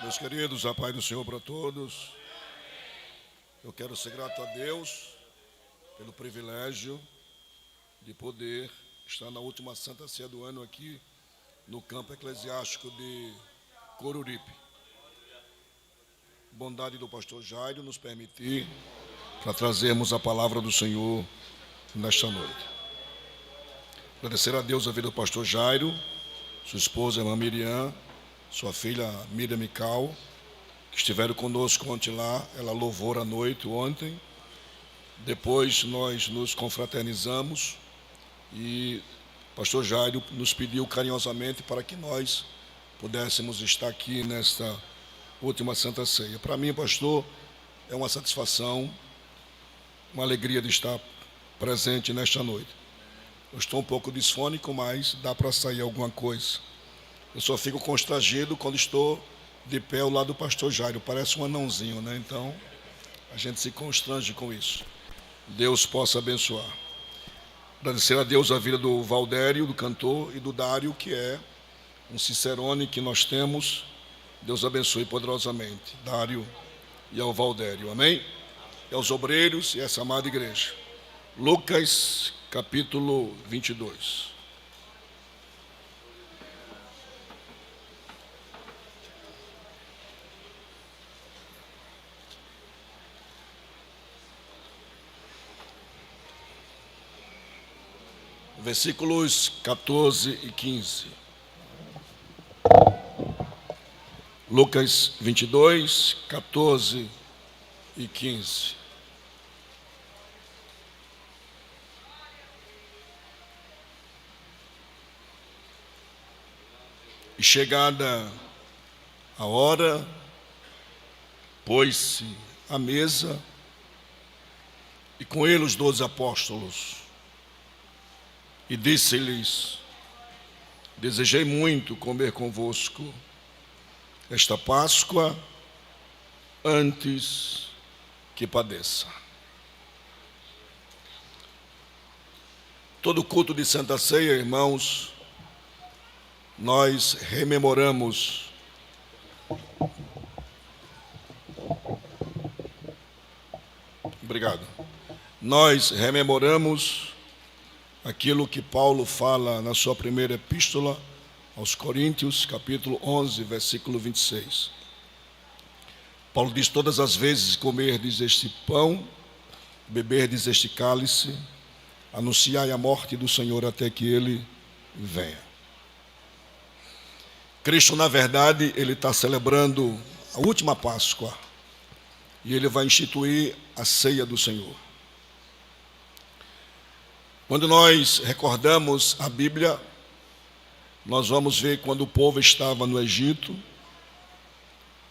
Meus queridos, a paz do Senhor para todos. Eu quero ser grato a Deus pelo privilégio de poder estar na última Santa Ceia do ano aqui no campo eclesiástico de Coruripe. Bondade do pastor Jairo nos permitir para trazermos a palavra do Senhor nesta noite. Agradecer a Deus a vida do pastor Jairo, sua esposa, a irmã Miriam, sua filha Miriam Mical, que estiveram conosco ontem lá. Ela louvou à noite ontem. Depois nós nos confraternizamos e o pastor Jairo nos pediu carinhosamente para que nós pudéssemos estar aqui nesta última Santa Ceia. Para mim, pastor, é uma satisfação, uma alegria de estar presente nesta noite. Eu estou um pouco disfônico, mas dá para sair alguma coisa. Eu só fico constrangido quando estou de pé ao lado do pastor Jairo. Parece um anãozinho, né? Então, a gente se constrange com isso. Deus possa abençoar. Agradecer a Deus a vida do Valdério, do cantor, e do Dário, que é um cicerone que nós temos. Deus abençoe poderosamente Dário e ao Valdério. Amém? E aos obreiros e essa amada igreja. Lucas, capítulo 22. Versículos 14 e 15. Lucas 22, 14 e 15. E chegada a hora, pôs-se à mesa, e com ele os 12 apóstolos. E disse-lhes: desejei muito comer convosco esta Páscoa antes que padeça. Todo culto de Santa Ceia, irmãos, nós rememoramos Nós rememoramos aquilo que Paulo fala na sua primeira epístola aos Coríntios, capítulo 11, versículo 26. Paulo diz: todas as vezes comerdes este pão, beberdes este cálice, anunciai a morte do Senhor até que Ele venha. Cristo, na verdade, Ele está celebrando a última Páscoa e Ele vai instituir a ceia do Senhor. Quando nós recordamos a Bíblia, nós vamos ver quando o povo estava no Egito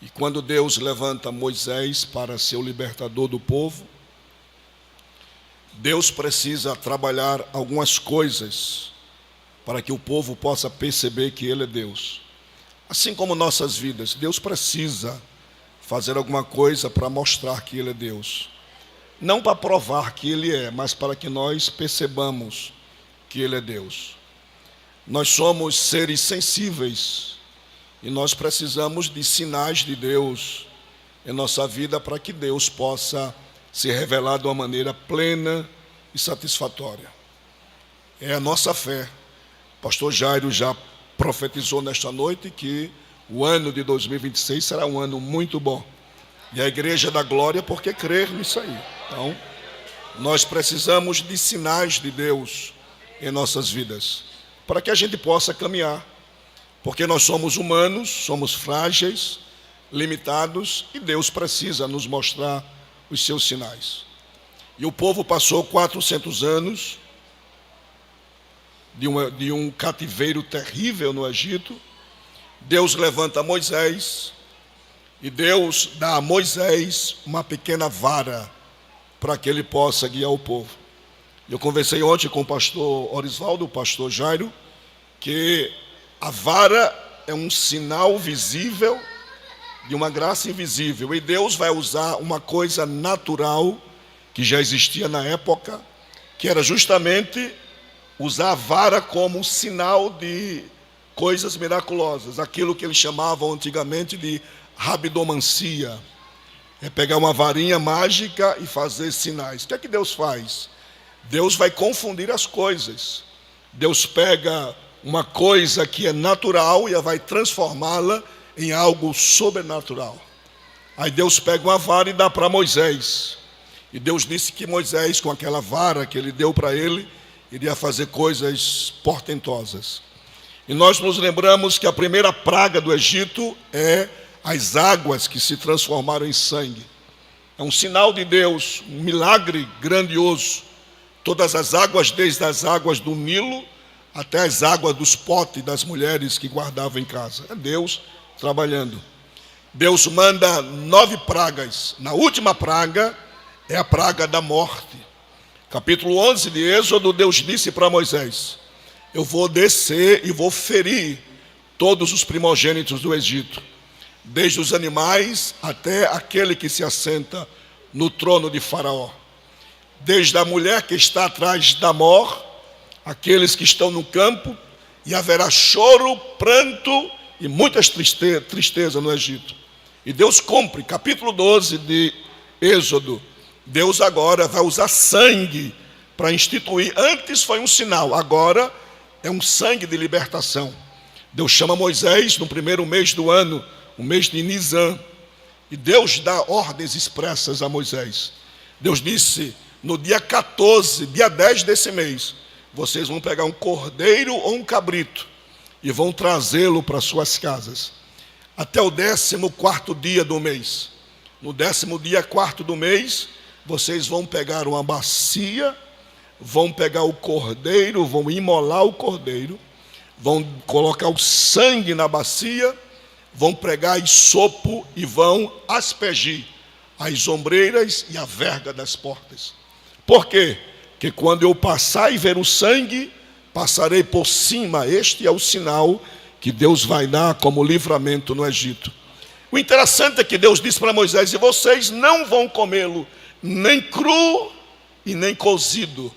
e quando Deus levanta Moisés para ser o libertador do povo. Deus precisa trabalhar algumas coisas para que o povo possa perceber que Ele é Deus. Assim como nossas vidas, Deus precisa fazer alguma coisa para mostrar que Ele é Deus. Não para provar que Ele é, mas para que nós percebamos que Ele é Deus. Nós somos seres sensíveis e nós precisamos de sinais de Deus em nossa vida para que Deus possa se revelar de uma maneira plena e satisfatória. É a nossa fé. O pastor Jairo já profetizou nesta noite que o ano de 2026 será um ano muito bom. E a igreja da glória, porque crer nisso aí. Então, nós precisamos de sinais de Deus em nossas vidas, para que a gente possa caminhar. Porque nós somos humanos, somos frágeis, limitados, e Deus precisa nos mostrar os seus sinais. E o povo passou 400 anos de um cativeiro terrível no Egito. Deus levanta Moisés, e Deus dá a Moisés uma pequena vara para que ele possa guiar o povo. Eu conversei ontem com o pastor Orisvaldo, o pastor Jairo, que a vara é um sinal visível de uma graça invisível. E Deus vai usar uma coisa natural que já existia na época, que era justamente usar a vara como sinal de coisas miraculosas, aquilo que eles chamavam antigamente de rabidomancia, é pegar uma varinha mágica e fazer sinais. O que é que Deus faz? Deus vai confundir as coisas. Deus pega uma coisa que é natural e vai transformá-la em algo sobrenatural. Aí Deus pega uma vara e dá para Moisés. E Deus disse que Moisés, com aquela vara que ele deu para ele, iria fazer coisas portentosas. E nós nos lembramos que a primeira praga do Egito é as águas que se transformaram em sangue. É um sinal de Deus, um milagre grandioso. Todas as águas, desde as águas do Nilo até as águas dos potes das mulheres que guardavam em casa. É Deus trabalhando. Deus manda 9 pragas. Na última praga é a praga da morte. Capítulo 11 de Êxodo, Deus disse para Moisés: eu vou descer e vou ferir todos os primogênitos do Egito, desde os animais até aquele que se assenta no trono de Faraó, desde a mulher que está atrás da mor, aqueles que estão no campo, e haverá choro, pranto e muitas tristeza no Egito. E Deus cumpre, capítulo 12 de Êxodo. Deus agora vai usar sangue para instituir. Antes foi um sinal, agora é um sangue de libertação. Deus chama Moisés no primeiro mês do ano, o mês de Nisan, e Deus dá ordens expressas a Moisés. Deus disse: no dia 14, dia 10 desse mês, vocês vão pegar um cordeiro ou um cabrito e vão trazê-lo para suas casas, até o 14º dia do mês. No 10º dia 4º do mês, vocês vão pegar uma bacia, vão pegar o cordeiro, vão imolar o cordeiro, vão colocar o sangue na bacia, vão pregar isopo e vão aspergir as ombreiras e a verga das portas. Por quê? Porque quando eu passar e ver o sangue, passarei por cima. Este é o sinal que Deus vai dar como livramento no Egito. O interessante é que Deus disse para Moisés: e vocês não vão comê-lo nem cru e nem cozido.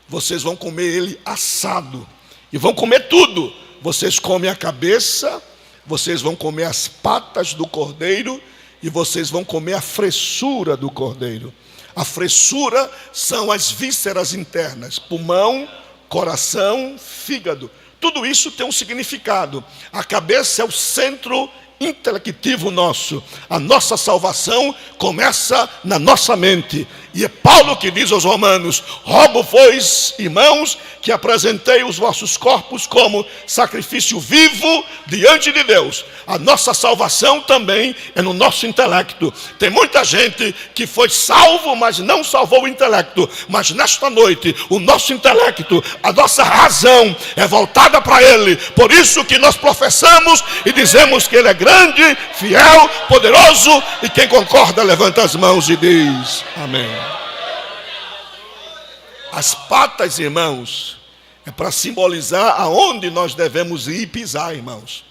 Vocês vão comer ele assado. E vão comer tudo. Vocês comem a cabeça, vocês vão comer as patas do cordeiro e vocês vão comer a fressura do cordeiro. A fressura são as vísceras internas, pulmão, coração, fígado. Tudo isso tem um significado. A cabeça é o centro intelectivo nosso. A nossa salvação começa na nossa mente. E é Paulo que diz aos Romanos: rogo, pois, irmãos, que apresentei os vossos corpos como sacrifício vivo diante de Deus. A nossa salvação também é no nosso intelecto. Tem muita gente que foi salvo, mas não salvou o intelecto. Mas nesta noite, o nosso intelecto, a nossa razão é voltada para Ele. Por isso que nós professamos e dizemos que Ele é grande, fiel, poderoso. E quem concorda, levanta as mãos e diz amém. As patas, irmãos, é para simbolizar aonde nós devemos ir e pisar, irmãos.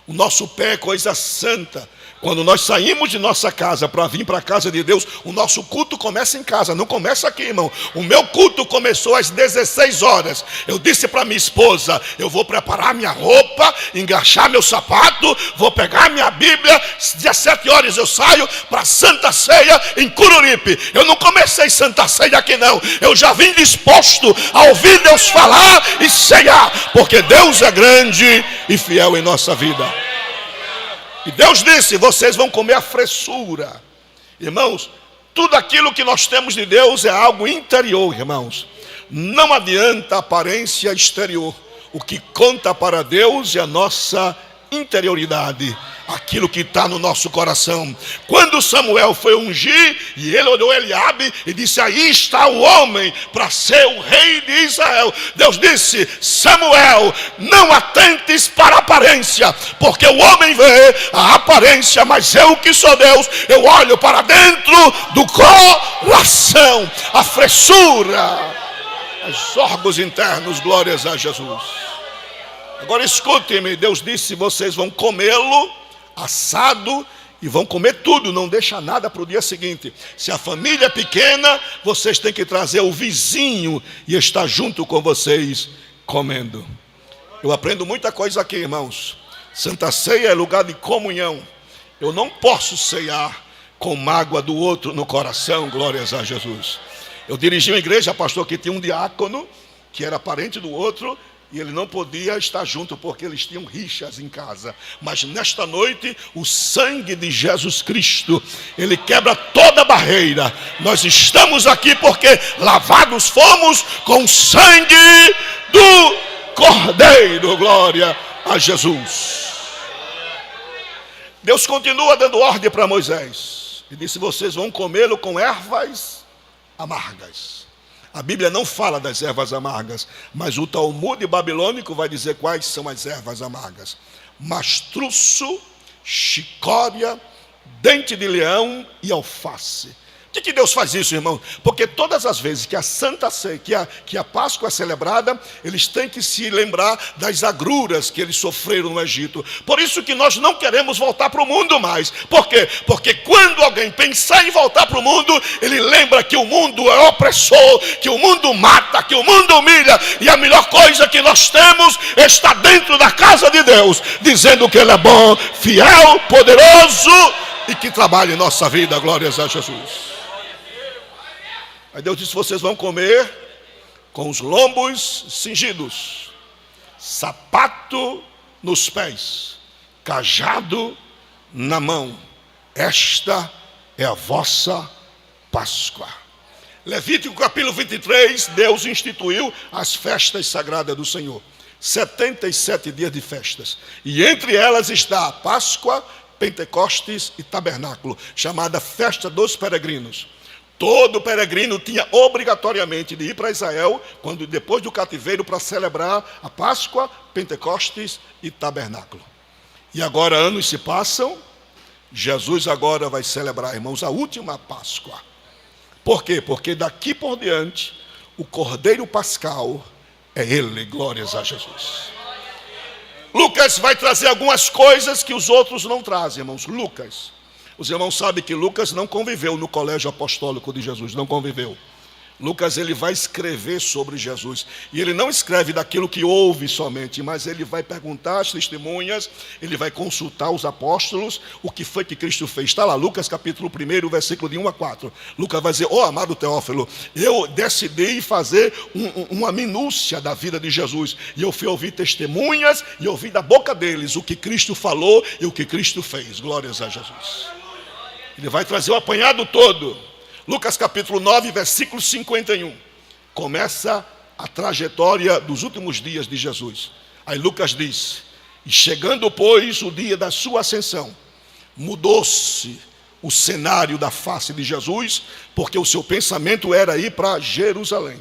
O nosso pé é coisa santa. Quando nós saímos de nossa casa para vir para a casa de Deus, o nosso culto começa em casa, não começa aqui, irmão. O meu culto começou às 16 horas. Eu disse para minha esposa: eu vou preparar minha roupa, engaixar meu sapato, vou pegar minha Bíblia, 17 horas eu saio para Santa Ceia em Cururipe. Eu não comecei Santa Ceia aqui não, eu já vim disposto a ouvir Deus falar e ceiar, porque Deus é grande e fiel em nossa vida. E Deus disse: vocês vão comer a fressura. Irmãos, tudo aquilo que nós temos de Deus é algo interior, irmãos. Não adianta a aparência exterior. O que conta para Deus é a nossa interioridade, aquilo que está no nosso coração. Quando Samuel foi ungir, e ele olhou Eliabe e disse: aí está o homem para ser o rei de Israel. Deus disse: Samuel, não atentes para a aparência, porque o homem vê a aparência, mas eu que sou Deus, eu olho para dentro do coração. A fressura, os órgãos internos. Glórias a Jesus. Agora escutem-me, Deus disse: vocês vão comê-lo assado e vão comer tudo, não deixa nada para o dia seguinte. Se a família é pequena, vocês têm que trazer o vizinho e estar junto com vocês comendo. Eu aprendo muita coisa aqui, irmãos. Santa Ceia é lugar de comunhão. Eu não posso ceiar com mágoa do outro no coração, glórias a Jesus. Eu dirigi uma igreja, pastor, que tinha um diácono que era parente do outro, e ele não podia estar junto porque eles tinham rixas em casa. Mas nesta noite, o sangue de Jesus Cristo, ele quebra toda barreira. Nós estamos aqui porque lavados fomos com o sangue do Cordeiro. Glória a Jesus. Deus continua dando ordem para Moisés. Ele disse: vocês vão comê-lo com ervas amargas. A Bíblia não fala das ervas amargas, mas o Talmud babilônico vai dizer quais são as ervas amargas: mastruço, chicória, dente de leão e alface. Por que Deus faz isso, irmão? Porque todas as vezes que a Santa Ceia, que a Páscoa é celebrada, eles têm que se lembrar das agruras que eles sofreram no Egito. Por isso que nós não queremos voltar para o mundo mais. Por quê? Porque quando alguém pensar em voltar para o mundo, ele lembra que o mundo é opressor, que o mundo mata, que o mundo humilha, e a melhor coisa que nós temos está dentro da casa de Deus, dizendo que Ele é bom, fiel, poderoso e que trabalha em nossa vida. Glórias a Jesus. Aí Deus disse: vocês vão comer com os lombos cingidos, sapato nos pés, cajado na mão. Esta é a vossa Páscoa. Levítico capítulo 23, Deus instituiu as festas sagradas do Senhor. 77 dias de festas. E entre elas está a Páscoa, Pentecostes e Tabernáculo, chamada Festa dos Peregrinos. Todo peregrino tinha obrigatoriamente de ir para Israel, quando depois do cativeiro, para celebrar a Páscoa, Pentecostes e Tabernáculo. E agora anos se passam, Jesus agora vai celebrar, irmãos, a última Páscoa. Por quê? Porque daqui por diante, o Cordeiro Pascal é Ele, glórias a Jesus. Lucas vai trazer algumas coisas que os outros não trazem, irmãos. Lucas. Os irmãos sabem que Lucas não conviveu no colégio apostólico de Jesus, não conviveu. Lucas, ele vai escrever sobre Jesus, e ele não escreve daquilo que ouve somente, mas ele vai perguntar às testemunhas, ele vai consultar os apóstolos, o que foi que Cristo fez. Está lá, Lucas capítulo 1, versículo de 1 a 4. Lucas vai dizer: amado Teófilo, eu decidi fazer uma minúcia da vida de Jesus, e eu fui ouvir testemunhas, e ouvi da boca deles o que Cristo falou e o que Cristo fez. Glórias a Jesus. Ele vai trazer o apanhado todo. Lucas capítulo 9, versículo 51. Começa a trajetória dos últimos dias de Jesus. Aí Lucas diz: e chegando, pois, o dia da sua ascensão, mudou-se o cenário da face de Jesus, porque o seu pensamento era ir para Jerusalém.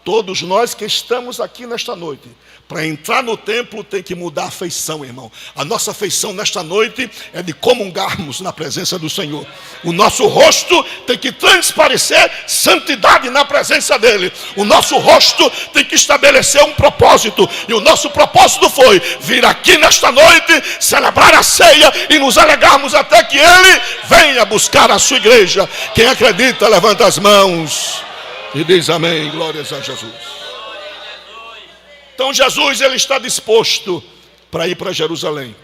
Todos nós que estamos aqui nesta noite, para entrar no templo tem que mudar a feição, irmão. A nossa feição nesta noite é de comungarmos na presença do Senhor. O nosso rosto tem que transparecer santidade na presença dEle. O nosso rosto tem que estabelecer um propósito. E o nosso propósito foi vir aqui nesta noite, celebrar a ceia e nos alegrarmos até que Ele venha buscar a sua igreja. Quem acredita, levanta as mãos e diz amém, glórias a Jesus. Então Jesus, ele está disposto para ir para Jerusalém.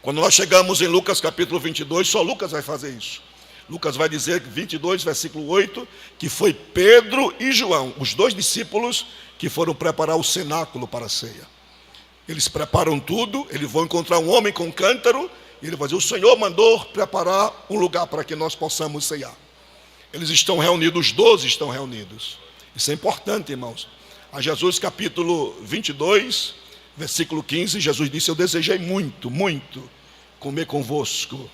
Quando nós chegamos em Lucas capítulo 22, só Lucas vai fazer isso. Lucas vai dizer, 22, versículo 8, que foi Pedro e João, os dois discípulos, que foram preparar o cenáculo para a ceia. Eles preparam tudo, eles vão encontrar um homem com cântaro, e ele vai dizer: o Senhor mandou preparar um lugar para que nós possamos ceiar. Eles estão reunidos, os 12 estão reunidos. Isso é importante, irmãos. A Jesus capítulo 22, versículo 15, Jesus disse: eu desejei muito, muito comer convosco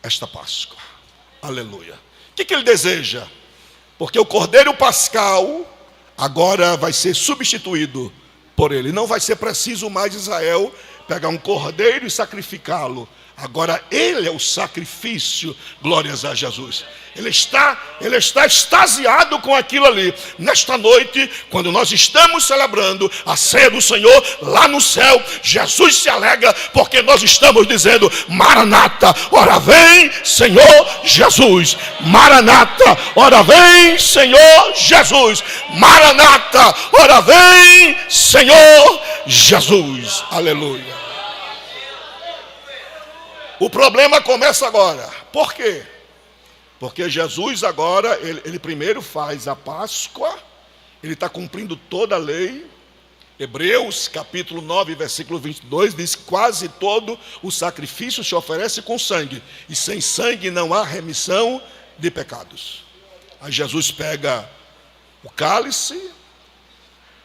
esta Páscoa. Aleluia. O que ele deseja? Porque o Cordeiro Pascal agora vai ser substituído por ele. Não vai ser preciso mais Israel pegar um cordeiro e sacrificá-lo. Agora ele é o sacrifício, glórias a Jesus. Ele está extasiado com aquilo ali. Nesta noite, quando nós estamos celebrando a ceia do Senhor, lá no céu, Jesus se alegra, porque nós estamos dizendo: Maranata, ora vem Senhor Jesus. Maranata, ora vem Senhor Jesus. Maranata, ora vem Senhor Jesus. Aleluia. O problema começa agora. Por quê? Porque Jesus agora, ele primeiro faz a Páscoa, ele está cumprindo toda a lei. Hebreus capítulo 9, versículo 22 diz que quase todo o sacrifício se oferece com sangue, e sem sangue não há remissão de pecados. Aí Jesus pega o cálice,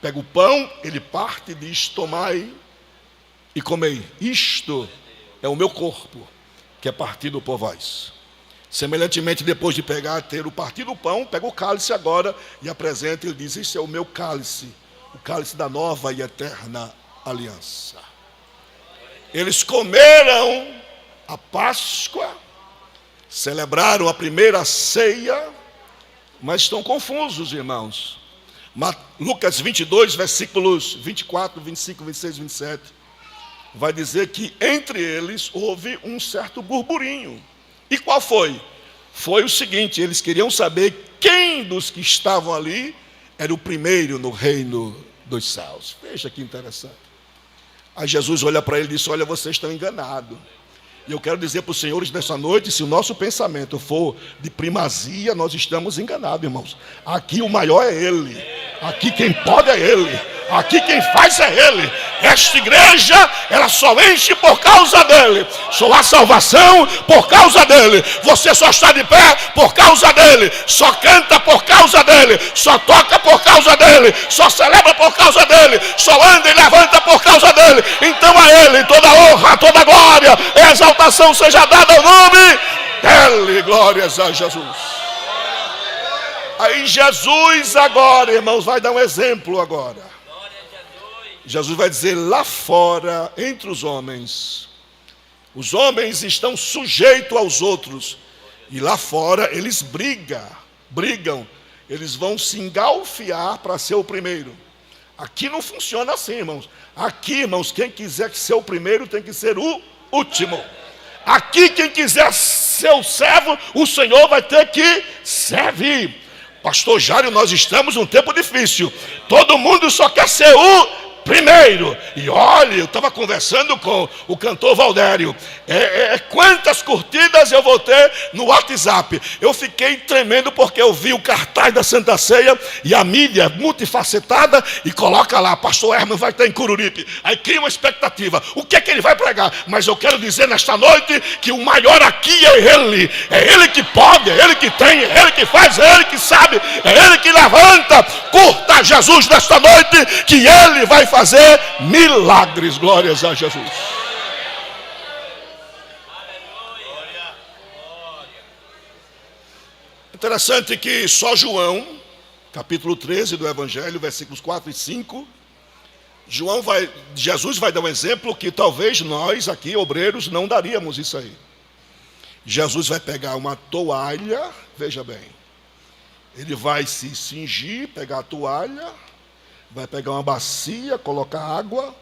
pega o pão, ele parte e diz: tomai e comei, isto é o meu corpo, que é partido por vós. Semelhantemente, depois de ter o partido do pão, pega o cálice agora e apresenta, ele diz: isso é o meu cálice, o cálice da nova e eterna aliança. Eles comeram a Páscoa, celebraram a primeira ceia, mas estão confusos, irmãos. Lucas 22, versículos 24, 25, 26, 27, vai dizer que entre eles houve um certo burburinho. E qual foi? Foi o seguinte: eles queriam saber quem dos que estavam ali era o primeiro no reino dos céus. Veja que interessante. Aí Jesus olha para ele e disse: olha, vocês estão enganados. E eu quero dizer para os senhores nessa noite, se o nosso pensamento for de primazia, nós estamos enganados, irmãos. Aqui o maior é Ele. Aqui quem pode é Ele. Aqui quem faz é Ele. Esta igreja, ela só enche por causa dEle. Só há salvação por causa dEle. Você só está de pé por causa dEle. Só canta por causa dEle. Só toca por causa dEle. Só celebra por causa dEle. Só anda e levanta por causa dEle. Então a Ele toda honra, toda glória, exaltação seja dada ao nome dEle. Glórias a Jesus. Aí Jesus agora, irmãos, vai dar um exemplo agora. Jesus vai dizer: lá fora, entre os homens estão sujeitos aos outros, e lá fora eles brigam, eles vão se engalfiar para ser o primeiro. Aqui não funciona assim, irmãos. Aqui, irmãos, quem quiser ser o primeiro tem que ser o último. Aqui quem quiser ser o servo, o Senhor vai ter que servir. Pastor Jário, nós estamos num tempo difícil. Todo mundo só quer ser o primeiro. E olha, eu estava conversando com o cantor Valdério. Quantas curtidas eu vou ter no WhatsApp. Eu fiquei tremendo porque eu vi o cartaz da Santa Ceia e a mídia multifacetada e coloca lá: pastor Herman vai estar em Cururipe. Aí cria uma expectativa. O que é que ele vai pregar? Mas eu quero dizer nesta noite que o maior aqui é Ele. É Ele que pode, é Ele que tem, é Ele que faz, é Ele que sabe, é Ele que levanta. Curta Jesus nesta noite, que Ele vai fazer milagres. Glórias a Jesus. Interessante que só João, capítulo 13 do Evangelho, versículos 4 e 5, Jesus vai dar um exemplo que talvez nós aqui, obreiros, não daríamos isso aí. Jesus vai pegar uma toalha, veja bem, ele vai se cingir, pegar a toalha, vai pegar uma bacia, colocar água,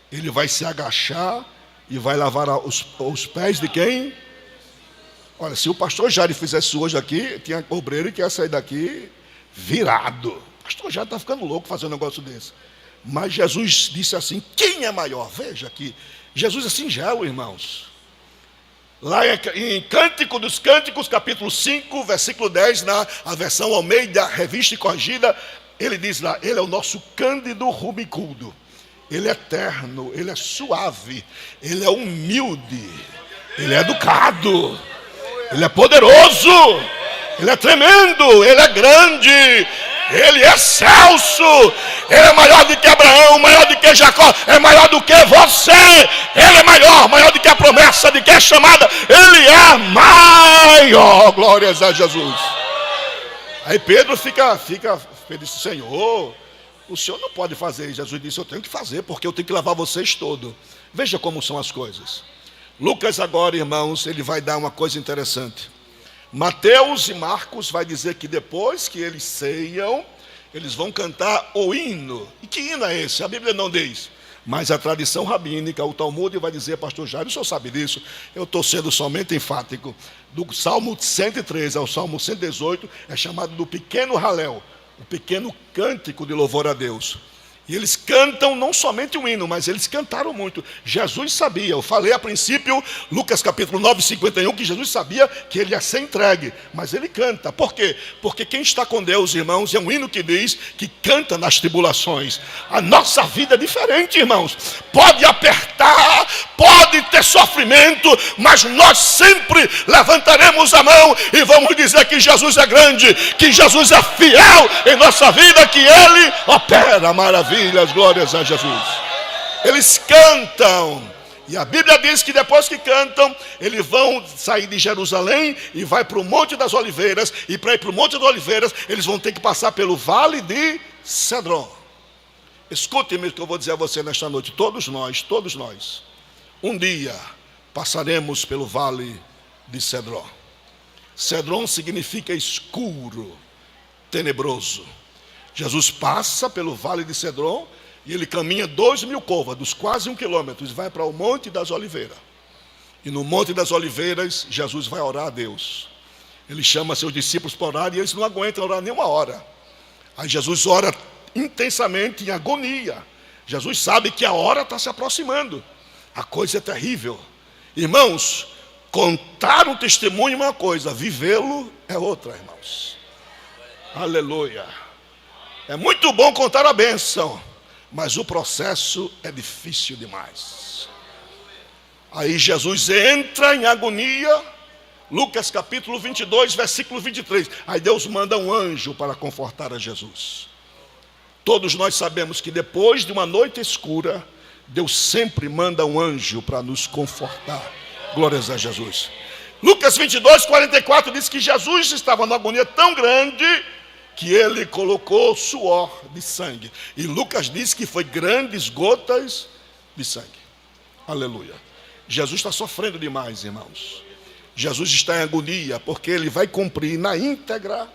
ele vai se agachar e vai lavar os pés de quem? Olha, se o pastor Jair fizesse hoje aqui, tinha obreiro que ia sair daqui virado. O pastor Jair está ficando louco fazendo um negócio desse. Mas Jesus disse assim: quem é maior? Veja aqui, Jesus é singelo, irmãos. Lá em Cântico dos Cânticos, capítulo 5, versículo 10, na a versão Almeida, revista e corrigida, ele diz lá: ele é o nosso Cândido rubicundo. Ele é terno, ele é suave, ele é humilde, ele é educado, ele é poderoso, ele é tremendo, ele é grande, ele é excelso, ele é maior do que Abraão, maior do que Jacó, é maior do que você, ele é maior do que a promessa, de que é chamada, ele é maior. Glórias a Jesus. Aí Pedro ele disse: Senhor, o Senhor não pode fazer. Jesus disse: eu tenho que fazer, porque eu tenho que lavar vocês todos. Veja como são as coisas. Lucas agora, irmãos, ele vai dar uma coisa interessante. Mateus e Marcos vai dizer que depois que eles ceiam, eles vão cantar o hino. E que hino é esse? A Bíblia não diz. Mas a tradição rabínica, o Talmud, vai dizer: pastor Jair, o senhor sabe disso? Eu estou sendo somente enfático. Do Salmo 103 ao Salmo 118 é chamado do pequeno Halel, o pequeno cântico de louvor a Deus. E eles cantam não somente um hino, mas eles cantaram muito. Jesus sabia, eu falei a princípio, Lucas capítulo 9, 51, que Jesus sabia que ele ia ser entregue. Mas ele canta. Por quê? Porque quem está com Deus, irmãos, é um hino que diz que canta nas tribulações. A nossa vida é diferente, irmãos. Pode apertar, pode ter sofrimento, mas nós sempre levantaremos a mão e vamos dizer que Jesus é grande, que Jesus é fiel em nossa vida, que Ele opera maravilhas, glórias a Jesus. Eles cantam, e a Bíblia diz que depois que cantam, eles vão sair de Jerusalém e vai para o Monte das Oliveiras, e para ir para o Monte das Oliveiras, eles vão ter que passar pelo Vale de Cedron. Escute-me o que eu vou dizer a você nesta noite, todos nós, um dia passaremos pelo Vale de Cedron. Cedron significa escuro, tenebroso. Jesus passa pelo Vale de Cedron e ele caminha 2.000 côvados, quase 1 quilômetro, e vai para o Monte das Oliveiras. E no Monte das Oliveiras, Jesus vai orar a Deus. Ele chama seus discípulos para orar e eles não aguentam orar nenhuma hora. Aí Jesus ora intensamente, em agonia. Jesus sabe que a hora está se aproximando. A coisa é terrível. Irmãos, contar um testemunho é uma coisa, vivê-lo é outra, irmãos. Aleluia. É muito bom contar a bênção, mas o processo é difícil demais. Aí Jesus entra em agonia, Lucas capítulo 22, versículo 23. Aí Deus manda um anjo para confortar a Jesus. Todos nós sabemos que depois de uma noite escura, Deus sempre manda um anjo para nos confortar. Glórias a Jesus. Lucas 22, 44 diz que Jesus estava numa agonia tão grande que ele colocou suor de sangue. E Lucas diz que foi grandes gotas de sangue. Aleluia. Jesus está sofrendo demais, irmãos. Jesus está em agonia, porque ele vai cumprir na íntegra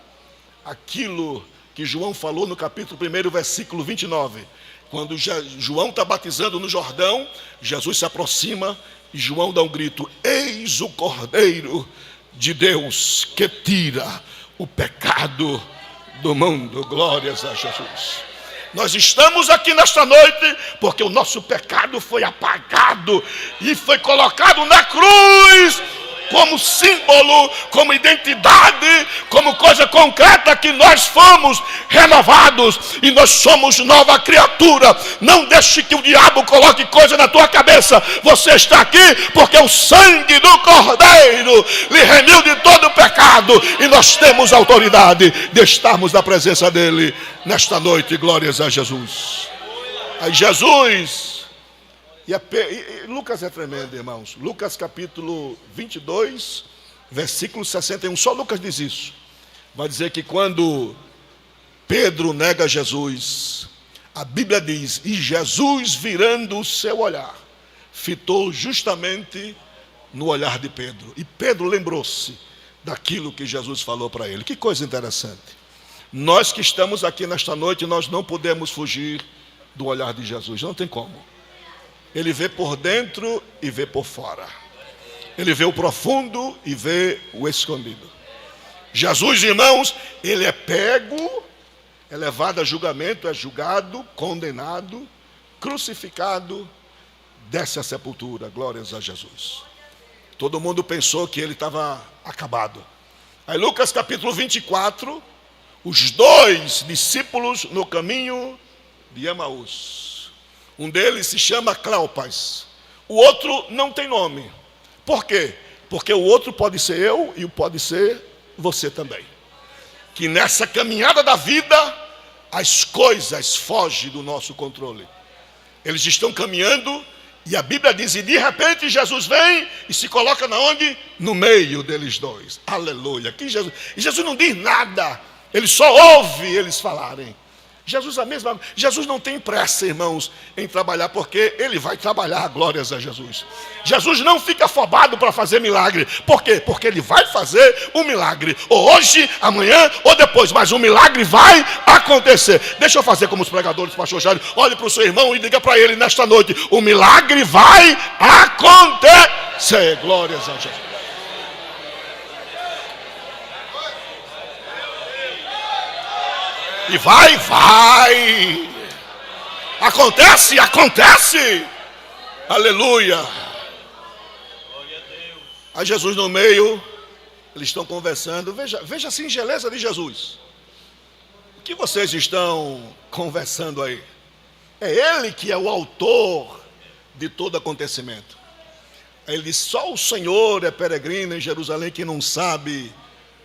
aquilo que João falou no capítulo 1, versículo 29. Quando João está batizando no Jordão, Jesus se aproxima e João dá um grito: eis o Cordeiro de Deus que tira o pecado do mundo. Glórias a Jesus. Nós estamos aqui nesta noite porque o nosso pecado foi apagado e foi colocado na cruz como símbolo, como identidade, como coisa concreta que nós fomos renovados e nós somos nova criatura. Não deixe que o diabo coloque coisa na tua cabeça. Você está aqui porque o sangue do Cordeiro lhe remiu de todo o pecado e nós temos autoridade de estarmos na presença dele nesta noite. Glórias a Jesus. Aí Jesus... E Lucas é tremendo, irmãos. Lucas capítulo 22, versículo 61. Só Lucas diz isso. Vai dizer que quando Pedro nega Jesus, a Bíblia diz: e Jesus, virando o seu olhar, fitou justamente no olhar de Pedro. E Pedro lembrou-se daquilo que Jesus falou para ele. Que coisa interessante. Nós que estamos aqui nesta noite, nós não podemos fugir do olhar de Jesus. Não tem como. Ele vê por dentro e vê por fora. Ele vê o profundo e vê o escondido. Jesus, irmãos, ele é pego, é levado a julgamento, é julgado, condenado, crucificado, desce à sepultura. Glórias a Jesus. Todo mundo pensou que ele estava acabado. Aí Lucas capítulo 24, os dois discípulos no caminho de Emaús. Um deles se chama Cleopas. O outro não tem nome. Por quê? Porque o outro pode ser eu e pode ser você também. Que nessa caminhada da vida, as coisas fogem do nosso controle. Eles estão caminhando e a Bíblia diz, e de repente Jesus vem e se coloca na onde? No meio deles dois. Aleluia. Que Jesus... E Jesus não diz nada. Ele só ouve eles falarem. Jesus não tem pressa, irmãos, em trabalhar, porque ele vai trabalhar. Glórias a Jesus. Jesus não fica afobado para fazer milagre. Por quê? Porque ele vai fazer um milagre, ou hoje, amanhã ou depois, mas o milagre vai acontecer. Deixa eu fazer como os pregadores, pastor Jairo. Olhe para o seu irmão e diga para ele nesta noite: o milagre vai acontecer. Glórias a Jesus. E vai. Acontece, acontece. Aleluia. Aí Jesus no meio, eles estão conversando. Veja a singeleza de Jesus. O que vocês estão conversando aí? É Ele que é o autor de todo acontecimento. Aí ele diz, só o Senhor é peregrino em Jerusalém que não sabe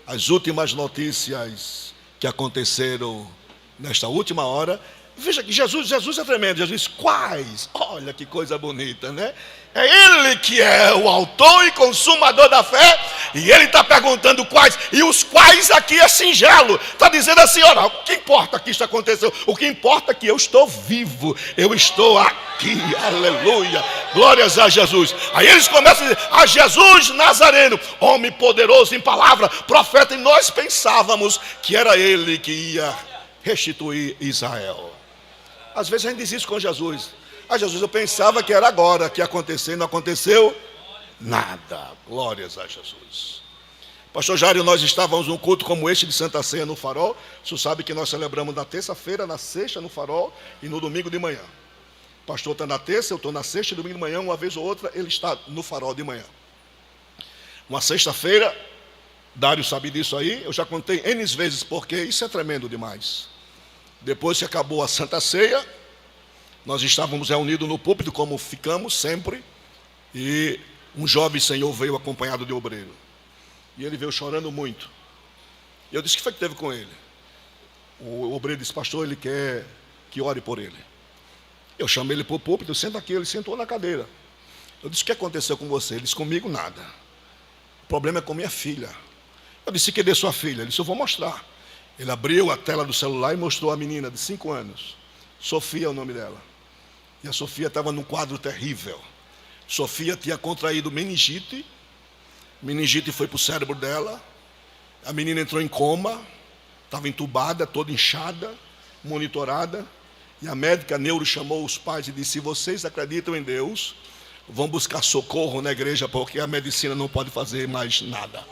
as últimas notícias que aconteceram nesta última hora. Veja que Jesus é tremendo. Jesus diz, quais? Olha que coisa bonita, né? É Ele que é o autor e consumador da fé. E Ele está perguntando quais. E os quais aqui é singelo. Está dizendo assim, olha, o que importa que isso aconteceu? O que importa é que eu estou vivo. Eu estou aqui. Aleluia. Glórias a Jesus. Aí eles começam a dizer, a Jesus Nazareno, homem poderoso em palavra, profeta. E nós pensávamos que era Ele que ia restituir Israel. Às vezes a gente diz isso com Jesus. Jesus, eu pensava que era agora que ia acontecer, e não aconteceu nada. Glórias a Jesus. Pastor Jairo, nós estávamos num culto como este de Santa Ceia no Farol. O senhor sabe que nós celebramos na terça-feira, na sexta no Farol e no domingo de manhã. O pastor está na terça, eu estou na sexta e domingo de manhã, uma vez ou outra, ele está no Farol de manhã. Uma sexta-feira, Dário sabe disso aí, eu já contei N vezes, porque isso é tremendo demais. Depois que acabou a Santa Ceia, nós estávamos reunidos no púlpito, como ficamos sempre, e um jovem senhor veio acompanhado de obreiro. E ele veio chorando muito. E eu disse, o que foi que teve com ele? O obreiro disse, pastor, ele quer que ore por ele. Eu chamei ele para o púlpito, senta aqui, ele sentou na cadeira. Eu disse, o que aconteceu com você? Ele disse, comigo nada. O problema é com minha filha. Eu disse, cadê sua filha? Ele disse, eu vou mostrar. Ele abriu a tela do celular e mostrou a menina de 5 anos. Sofia é o nome dela. E a Sofia estava num quadro terrível. Sofia tinha contraído meningite. Meningite foi para o cérebro dela. A menina entrou em coma. Estava entubada, toda inchada, monitorada. E a médica neuro chamou os pais e disse, se vocês acreditam em Deus, vão buscar socorro na igreja, porque a medicina não pode fazer mais nada.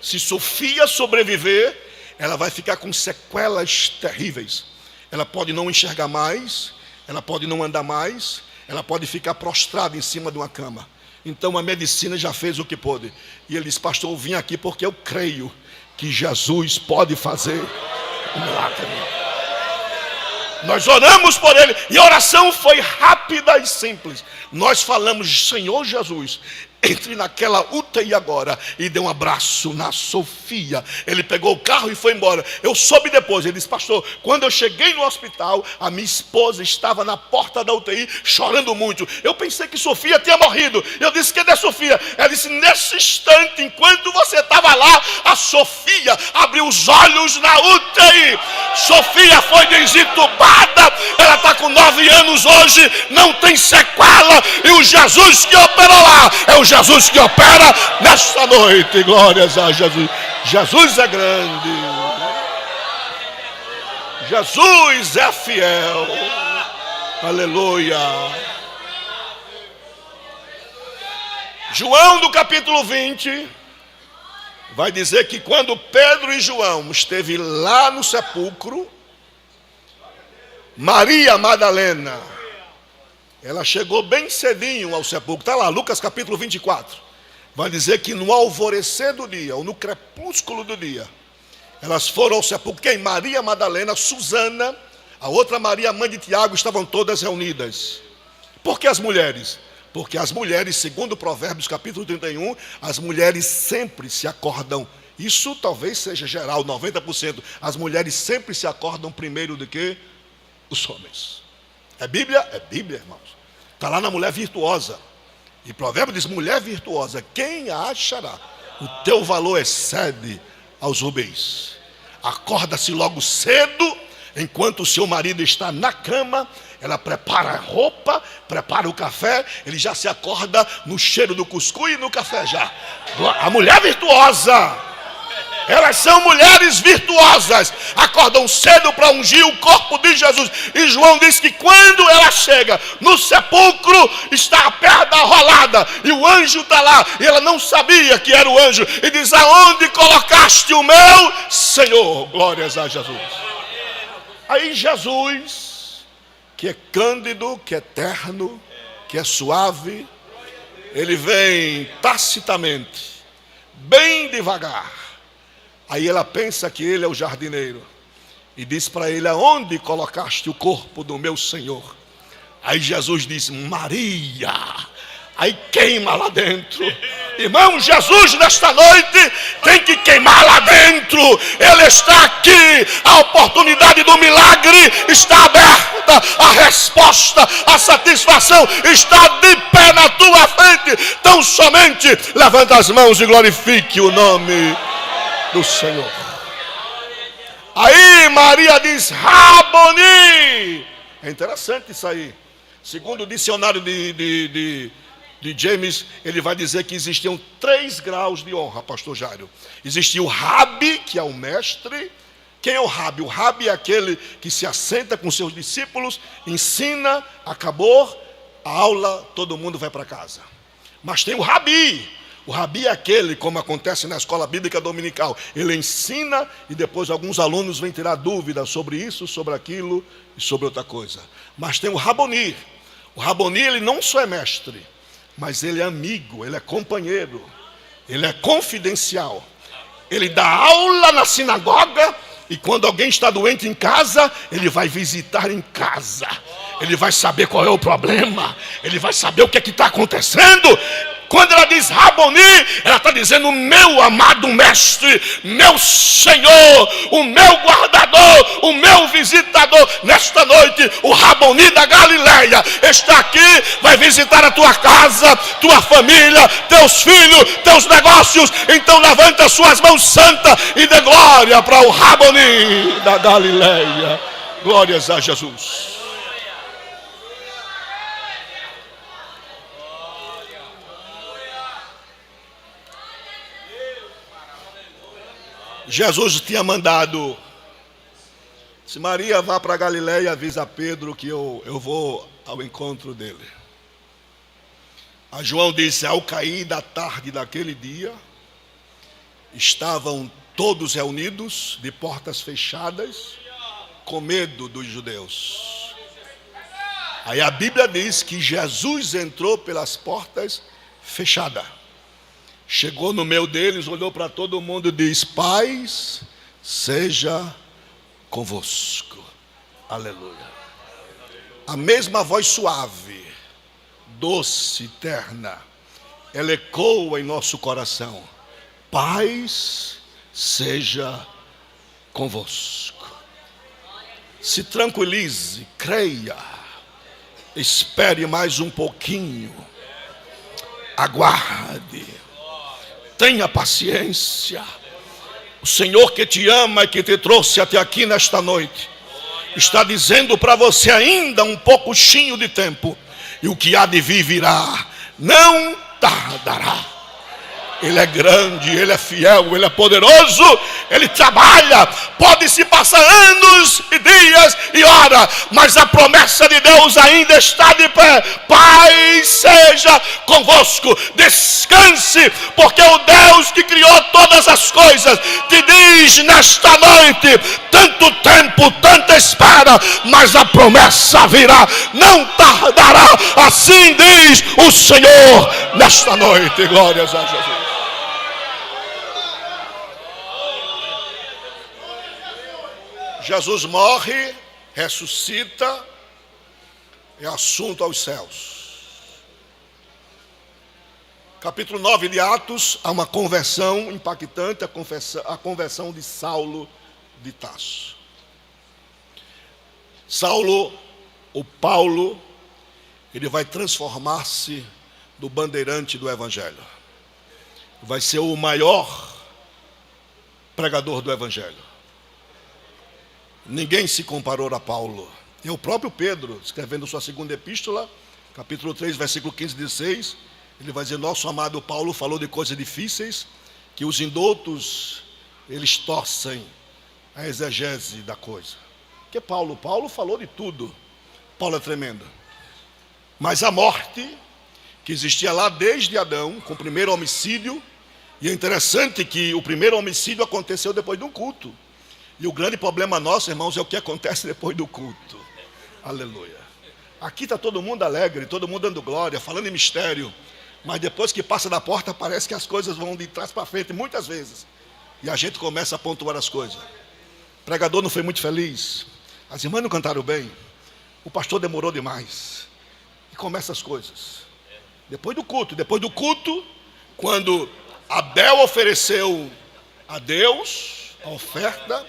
Se Sofia sobreviver, ela vai ficar com sequelas terríveis. Ela pode não enxergar mais, ela pode não andar mais, ela pode ficar prostrada em cima de uma cama. Então a medicina já fez o que pôde. E ele disse, pastor, eu vim aqui porque eu creio que Jesus pode fazer um milagre. Nós oramos por ele, e a oração foi rápida e simples. Nós falamos, Senhor Jesus, entre naquela UTI agora e dê um abraço na Sofia. Ele pegou o carro e foi embora. Eu soube depois, ele disse, pastor, quando eu cheguei no hospital, a minha esposa estava na porta da UTI chorando muito. Eu pensei que Sofia tinha morrido. Eu disse, cadê Sofia? Ela disse, nesse instante, enquanto você estava lá, a Sofia abriu os olhos na UTI. Sofia foi desentubada, ela está com 9 anos hoje, não tem sequela, e o Jesus que operou lá é o Jesus que opera nesta noite. Glórias a Jesus. Jesus é grande. Jesus é fiel. Aleluia. João do capítulo 20 vai dizer que quando Pedro e João esteve lá no sepulcro, Maria Madalena, ela chegou bem cedinho ao sepulcro. Está lá, Lucas capítulo 24. Vai dizer que no alvorecer do dia, ou no crepúsculo do dia, elas foram ao sepulcro. Quem? Maria Madalena, Susana, a outra Maria, mãe de Tiago, estavam todas reunidas. Por que as mulheres? Porque as mulheres, segundo Provérbios capítulo 31, as mulheres sempre se acordam. Isso talvez seja geral, 90%. As mulheres sempre se acordam primeiro do que os homens. É Bíblia? É Bíblia, irmãos. Está lá na mulher virtuosa. E Provérbio diz, mulher virtuosa, quem a achará? O teu valor excede aos rubins. Acorda-se logo cedo, enquanto o seu marido está na cama, ela prepara a roupa, prepara o café, ele já se acorda no cheiro do cuscuz e no café já. A mulher virtuosa. Elas são mulheres virtuosas, acordam cedo para ungir o corpo de Jesus. E João diz que quando ela chega no sepulcro, está a pedra rolada, e o anjo está lá, e ela não sabia que era o anjo, e diz, aonde colocaste o meu Senhor? Glórias a Jesus. Aí Jesus, que é cândido, que é terno, que é suave. Ele vem tacitamente, bem devagar. Aí ela pensa que ele é o jardineiro e diz para ele: aonde colocaste o corpo do meu Senhor? Aí Jesus diz: Maria. Aí queima lá dentro. Irmão, Jesus nesta noite tem que queimar lá dentro. Ele está aqui. A oportunidade do milagre está aberta. A resposta, a satisfação está de pé na tua frente. Tão somente levanta as mãos e glorifique o nome do Senhor. Aí Maria diz: Raboni. É interessante isso aí. Segundo o dicionário de James, ele vai dizer que existiam 3 graus de honra, pastor Jairo. Existia o Rabi, que é o mestre. Quem é o Rabi? O Rabi é aquele que se assenta com seus discípulos, ensina, acabou a aula, todo mundo vai para casa. Mas tem o Rabi. O Rabi é aquele, como acontece na escola bíblica dominical, ele ensina e depois alguns alunos vêm tirar dúvidas sobre isso, sobre aquilo e sobre outra coisa. Mas tem o Raboni. O Raboni, ele não só é mestre, mas ele é amigo, ele é companheiro, ele é confidencial. Ele dá aula na sinagoga e quando alguém está doente em casa, ele vai visitar em casa. Ele vai saber qual é o problema, ele vai saber o que está acontecendo. Quando ela diz Raboni, ela está dizendo: meu amado mestre, meu Senhor, o meu guardador, o meu visitador. Nesta noite, o Raboni da Galileia está aqui, vai visitar a tua casa, tua família, teus filhos, teus negócios. Então levanta as suas mãos santas e dê glória para o Raboni da Galileia. Glórias a Jesus. Jesus tinha mandado: se Maria vá para Galileia, avisa a Pedro que eu vou ao encontro dele. A João disse: ao cair da tarde daquele dia, estavam todos reunidos, de portas fechadas, com medo dos judeus. Aí a Bíblia diz que Jesus entrou pelas portas fechadas. Chegou no meio deles, olhou para todo mundo e diz: paz seja convosco. Aleluia. A mesma voz suave, doce, terna, ela ecoa em nosso coração: paz seja convosco. Se tranquilize, creia, espere mais um pouquinho, aguarde. Tenha paciência. O Senhor que te ama e que te trouxe até aqui nesta noite está dizendo para você: ainda um pouquinho de tempo, e o que há de vir virá, não tardará. Ele é grande, ele é fiel, ele é poderoso, ele trabalha. Pode se passar anos e dias e horas, mas a promessa de Deus ainda está de pé. Paz seja convosco. Descanse, porque o Deus que criou todas as coisas te diz nesta noite: tanto tempo, tanta espera, mas a promessa virá, não tardará. Assim diz o Senhor nesta noite. Glórias a Jesus. Jesus morre, ressuscita, é assunto aos céus. Capítulo 9 de Atos, há uma conversão impactante, a conversão de Saulo de Tarso. Saulo, ou Paulo, ele vai transformar-se no bandeirante do Evangelho. Vai ser o maior pregador do Evangelho. Ninguém se comparou a Paulo. E o próprio Pedro, escrevendo sua segunda epístola, capítulo 3, versículo 15 e 16, ele vai dizer: nosso amado Paulo falou de coisas difíceis, que os indoutos, eles torcem a exegese da coisa. Porque Paulo falou de tudo. Paulo é tremendo. Mas a morte, que existia lá desde Adão, com o primeiro homicídio, e é interessante que o primeiro homicídio aconteceu depois de um culto. E o grande problema nosso, irmãos, é o que acontece depois do culto. Aleluia. Aqui está todo mundo alegre, todo mundo dando glória, falando em mistério. Mas depois que passa da porta, parece que as coisas vão de trás para frente, muitas vezes. E a gente começa a pontuar as coisas. O pregador não foi muito feliz. As irmãs não cantaram bem. O pastor demorou demais. E começa as coisas. Depois do culto, quando Abel ofereceu a Deus a oferta,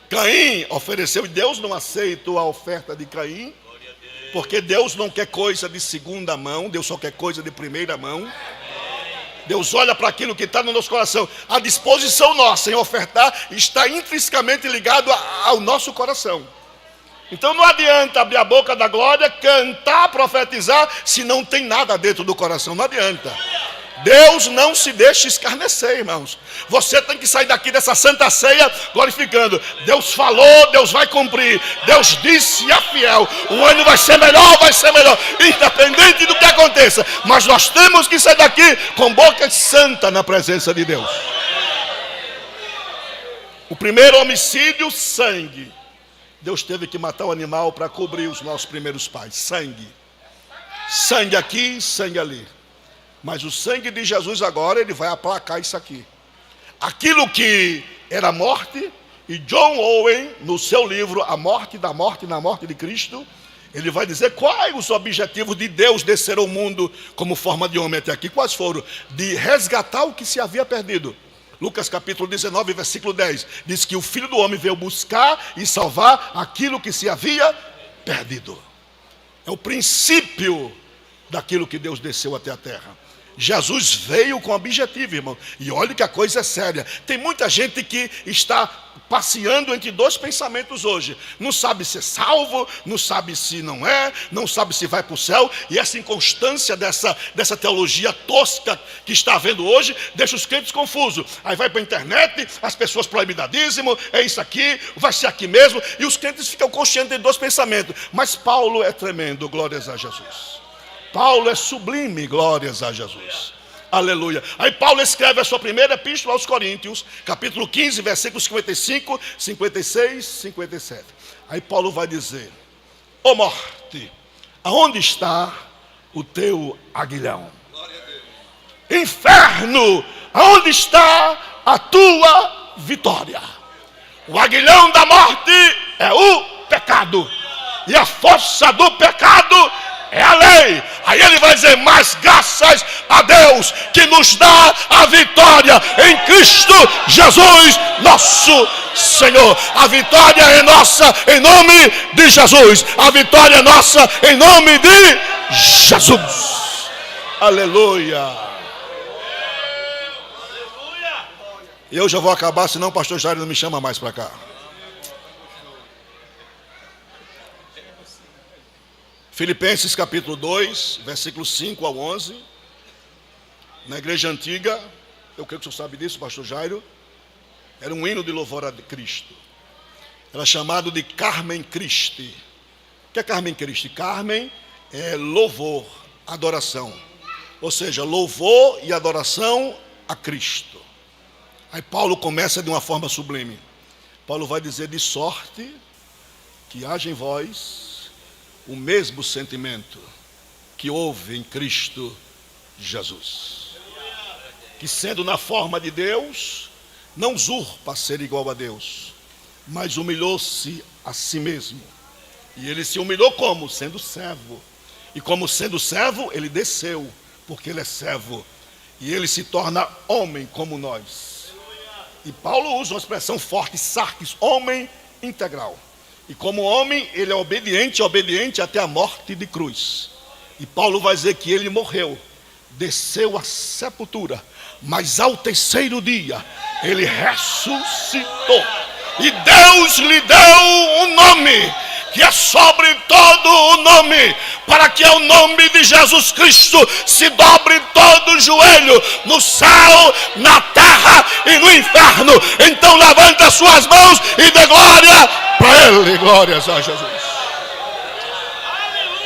Caim ofereceu e Deus não aceitou a oferta de Caim, porque Deus não quer coisa de segunda mão, Deus só quer coisa de primeira mão. Deus olha para aquilo que está no nosso coração. A disposição nossa em ofertar está intrinsecamente ligado ao nosso coração. Então não adianta abrir a boca da glória, cantar, profetizar, se não tem nada dentro do coração. Não adianta. Deus não se deixa escarnecer, irmãos. Você tem que sair daqui dessa santa ceia glorificando. Deus falou, Deus vai cumprir. Deus disse e é fiel. O ano vai ser melhor, independente do que aconteça. Mas nós temos que sair daqui com boca santa na presença de Deus. O primeiro homicídio, sangue. Deus teve que matar o animal para cobrir os nossos primeiros pais. Sangue. Sangue aqui, sangue ali. Mas o sangue de Jesus agora, ele vai aplacar isso aqui. Aquilo que era morte, e John Owen, no seu livro A Morte da Morte na Morte de Cristo, ele vai dizer quais os objetivos de Deus descer ao mundo como forma de homem até aqui. Quais foram? De resgatar o que se havia perdido. Lucas capítulo 19, versículo 10, diz que o Filho do Homem veio buscar e salvar aquilo que se havia perdido. É o princípio daquilo que Deus desceu até a terra. Jesus veio com objetivo, irmão. E olha que a coisa é séria. Tem muita gente que está passeando entre dois pensamentos hoje. Não sabe se é salvo, não sabe se não é, não sabe se vai para o céu. E essa inconstância dessa teologia tosca que está havendo hoje, deixa os crentes confusos. Aí vai para a internet, as pessoas proíbem dar dízimo, é isso aqui, vai ser aqui mesmo. E os crentes ficam conscientes de dois pensamentos. Mas Paulo é tremendo, glórias a Jesus. Paulo é sublime, glórias a Jesus. Aleluia. Aí Paulo escreve a sua primeira epístola aos Coríntios, capítulo 15, versículos 55, 56, 57. Aí Paulo vai dizer: ó morte, aonde está o teu aguilhão? Inferno, aonde está a tua vitória? O aguilhão da morte é o pecado. E a força do pecado é a lei. Aí ele vai dizer: mas graças a Deus que nos dá a vitória em Cristo Jesus nosso Senhor. A vitória é nossa em nome de Jesus. A vitória é nossa em nome de Jesus. Aleluia. Eu já vou acabar, senão o pastor Jairo não me chama mais para cá. Filipenses capítulo 2, versículos 5 ao 11. Na igreja antiga, eu creio que o senhor sabe disso, pastor Jairo, era um hino de louvor a Cristo. Era chamado de Carmen Christi. O que é Carmen Christi? Carmen é louvor, adoração. Ou seja, louvor e adoração a Cristo. Aí Paulo começa de uma forma sublime. Paulo vai dizer: de sorte que haja em vós o mesmo sentimento que houve em Cristo Jesus, que sendo na forma de Deus, não usurpa ser igual a Deus, mas humilhou-se a si mesmo. E ele se humilhou como? Sendo servo. E como sendo servo, ele desceu, porque ele é servo. E ele se torna homem como nós. E Paulo usa uma expressão forte, sarkis, homem integral. E como homem, ele é obediente até a morte de cruz. E Paulo vai dizer que ele morreu, desceu à sepultura, mas ao terceiro dia, ele ressuscitou. E Deus lhe deu um nome, que é sobre todo o nome, para que ao nome de Jesus Cristo se dobre todo o joelho, no céu, na terra e no inferno. Então levanta as suas mãos e dê glória para Ele. Glórias a Jesus.